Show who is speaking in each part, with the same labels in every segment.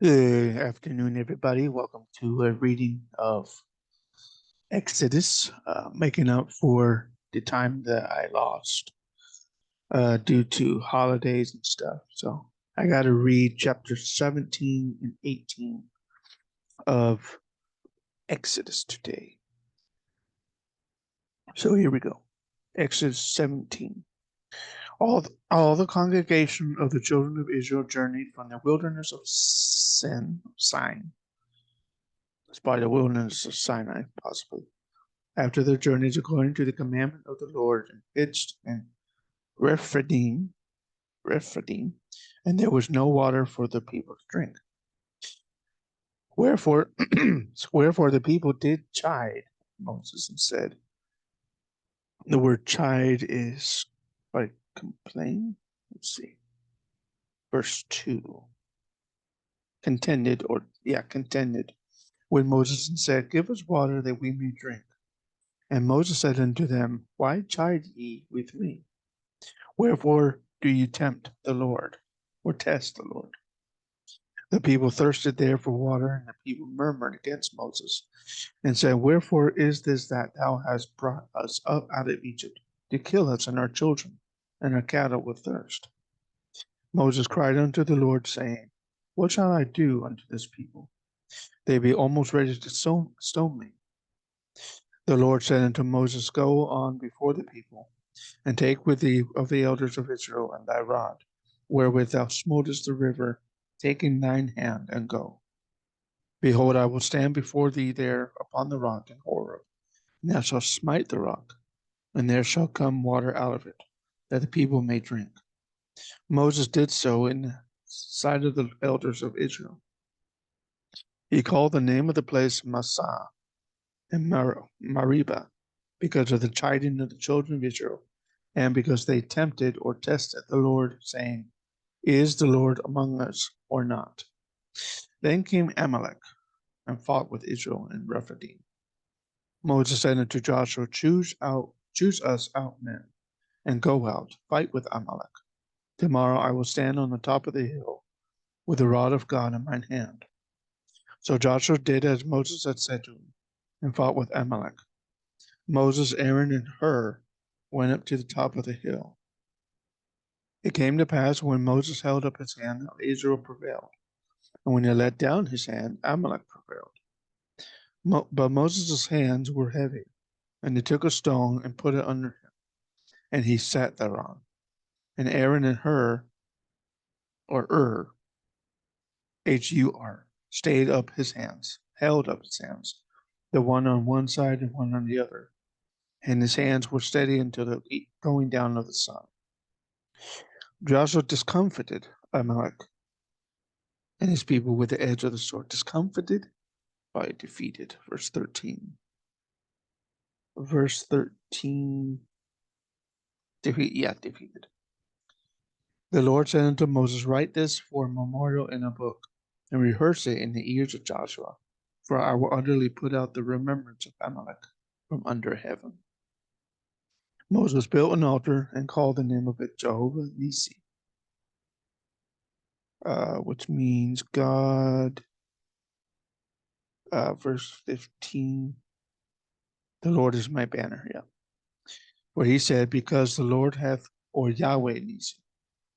Speaker 1: Good afternoon, everybody. Welcome to a reading of Exodus, making up for the time that I lost due to holidays and stuff. So I got to read chapter 17 and 18 of Exodus today. So here we go. Exodus 17. All the congregation of the children of Israel journeyed from the wilderness of Sinai. It's by the wilderness of Sinai, possibly after their journeys according to the commandment of the Lord, and pitched in Rephidim, and there was no water for the people to drink. Wherefore, wherefore the people did chide Moses and said, the word chide is like complain. Let's see, verse 2. Contended with Moses and said, give us water that we may drink. And Moses said unto them, why chide ye with me? Wherefore do you tempt the Lord, or test the Lord? The people thirsted there for water, and the people murmured against Moses, and said, wherefore is this that thou hast brought us up out of Egypt, to kill us and our children, and our cattle with thirst? Moses cried unto the Lord, saying, what shall I do unto this people? They be almost ready to stone me. The Lord said unto Moses, go on before the people, and take with thee of the elders of Israel and thy rod, wherewith thou smotest the river, take in thine hand, and go. Behold, I will stand before thee there upon the rock in Horeb, and thou shalt smite the rock, and there shall come water out of it, that the people may drink. Moses did so in the sight of the elders of Israel. He called the name of the place Massah and Meribah, because of the chiding of the children of Israel, and because they tempted or tested the Lord, saying, is the Lord among us or not? Then came Amalek and fought with Israel in Rephidim. Moses said unto Joshua, choose us out men, and go out, fight with Amalek. Tomorrow I will stand on the top of the hill, with the rod of God in mine hand. So Joshua did as Moses had said to him, and fought with Amalek. Moses, Aaron, and Hur went up to the top of the hill. It came to pass when Moses held up his hand that Israel prevailed, and when he let down his hand, Amalek prevailed. But Moses' hands were heavy, and he took a stone and put it under him, and he sat thereon. And Aaron and Hur, or Hur, stayed up his hands, held up his hands, the one on one side and one on the other, and his hands were steady until the going down of the sun. Joshua discomfited Amalek and his people with the edge of the sword. Discomfited by defeated. Verse 13. Defeated. The Lord said unto Moses, write this for a memorial in a book, and rehearse it in the ears of Joshua, for I will utterly put out the remembrance of Amalek from under heaven. Moses built an altar and called the name of it Jehovah Nissi, which means God. Verse 15, the Lord is my banner. Yeah. For he said, because the Lord hath, or Yahweh Nissi,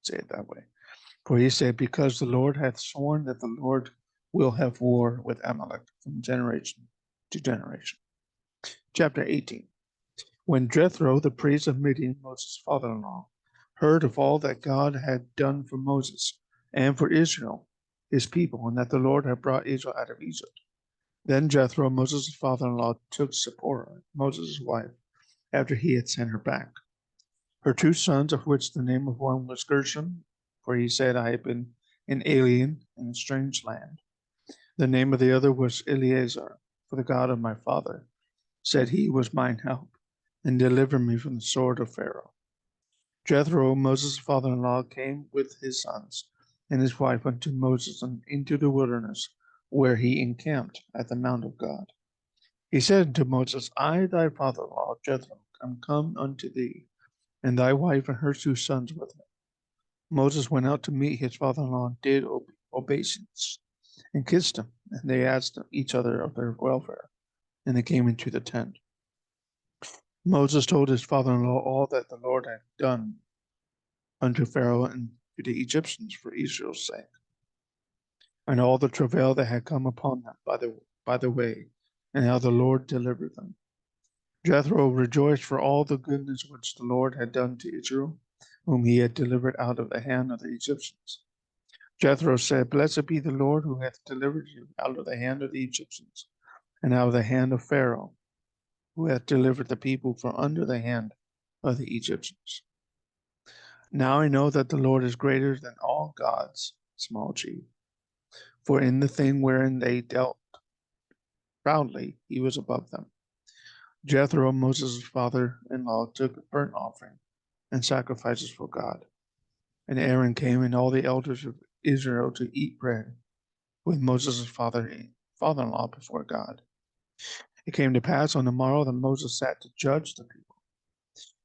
Speaker 1: say it that way. For he said, because the Lord hath sworn that the Lord will have war with Amalek from generation to generation. Chapter 18. When Jethro, the priest of Midian, Moses' father-in-law, heard of all that God had done for Moses and for Israel, his people, and that the Lord had brought Israel out of Egypt, then Jethro, Moses' father-in-law, took Zipporah, Moses' wife, after he had sent her back. Her two sons, of which the name of one was Gershom, for he said, I have been an alien in a strange land. The name of the other was Eleazar, for the God of my father said he was mine help, and delivered me from the sword of Pharaoh. Jethro, Moses' father-in-law, came with his sons and his wife unto Moses into the wilderness, where he encamped at the mount of God. He said unto Moses, I, thy father-in-law, Jethro, am come unto thee, and thy wife and her two sons with him. Moses went out to meet his father-in-law and did obeisance, and kissed him, and they asked each other of their welfare, and they came into the tent. Moses told his father-in-law all that the Lord had done unto Pharaoh and to the Egyptians for Israel's sake, and all the travail that had come upon them by the way, and how the Lord delivered them. Jethro rejoiced for all the goodness which the Lord had done to Israel, whom he had delivered out of the hand of the Egyptians. Jethro said, Blessed be the Lord who hath delivered you out of the hand of the Egyptians, and out of the hand of Pharaoh, who hath delivered the people from under the hand of the Egyptians. Now I know that the Lord is greater than all gods, small g. For in the thing wherein they dealt proudly, he was above them. Jethro, Moses' father-in-law, took a burnt offering and sacrifices for God. And Aaron came and all the elders of Israel to eat bread with Moses' father-in-law before God. It came to pass on the morrow that Moses sat to judge the people.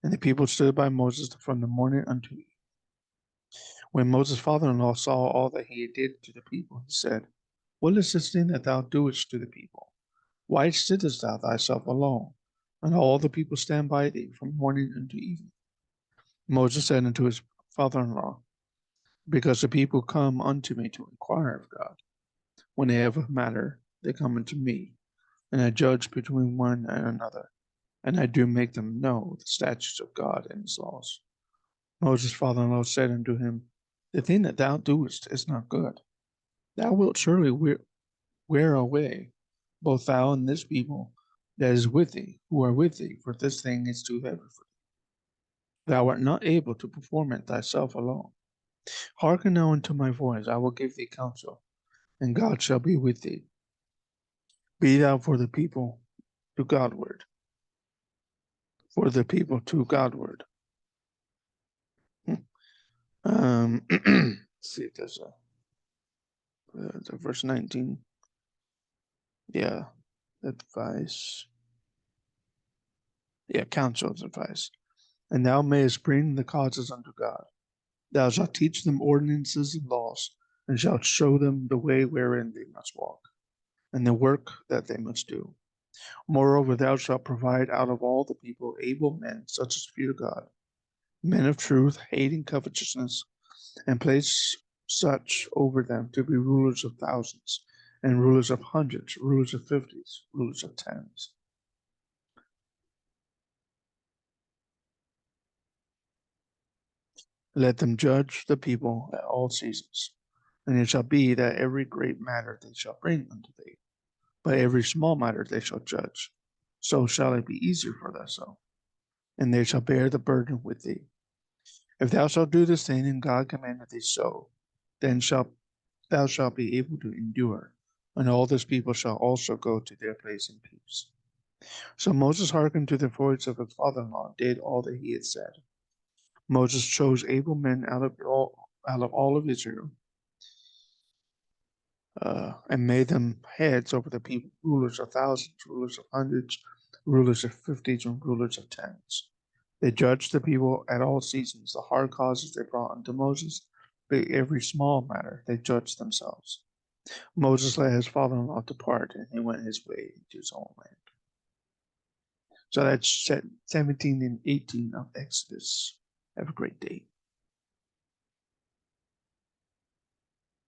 Speaker 1: And the people stood by Moses from the morning unto evening. When Moses' father-in-law saw all that he did to the people, he said, What is this thing that thou doest to the people? Why sittest thou thyself alone, and all the people stand by thee from morning unto evening? Moses said unto his father-in-law, Because the people come unto me to inquire of God. When they have a matter, they come unto me, and I judge between one and another, and I do make them know the statutes of God and his laws. Moses' father-in-law said unto him, The thing that thou doest is not good. Thou wilt surely wear away both thou and this people that is with thee, who are with thee, for this thing is too heavy for thee. Thou art not able to perform it thyself alone. Hearken now unto my voice, I will give thee counsel, and God shall be with thee. Be thou for the people to Godward. For the people to Godward. Let's see if there's a verse 19. Yeah, advice. Yeah, counsel's advice. And thou mayest bring the causes unto God. Thou shalt teach them ordinances and laws, and shalt show them the way wherein they must walk, and the work that they must do. Moreover, thou shalt provide out of all the people able men, such as fear God, men of truth, hating covetousness, and place such over them to be rulers of thousands, and rulers of hundreds, rulers of fifties, rulers of tens. Let them judge the people at all seasons. And it shall be that every great matter they shall bring unto thee, but every small matter they shall judge. So shall it be easier for thyself, and they shall bear the burden with thee. If thou shalt do this thing, and God commandeth thee so, then thou shalt be able to endure, and all this people shall also go to their place in peace. So Moses hearkened to the voice of his father-in-law, did all that he had said. Moses chose able men out of all of Israel, and made them heads over the people, rulers of thousands, rulers of hundreds, rulers of fifties, and rulers of tens. They judged the people at all seasons. The hard causes they brought unto Moses, but every small matter they judged themselves. Moses let his father-in-law depart, and he went his way into his own land. So that's 17 and 18 of Exodus. Have a great day.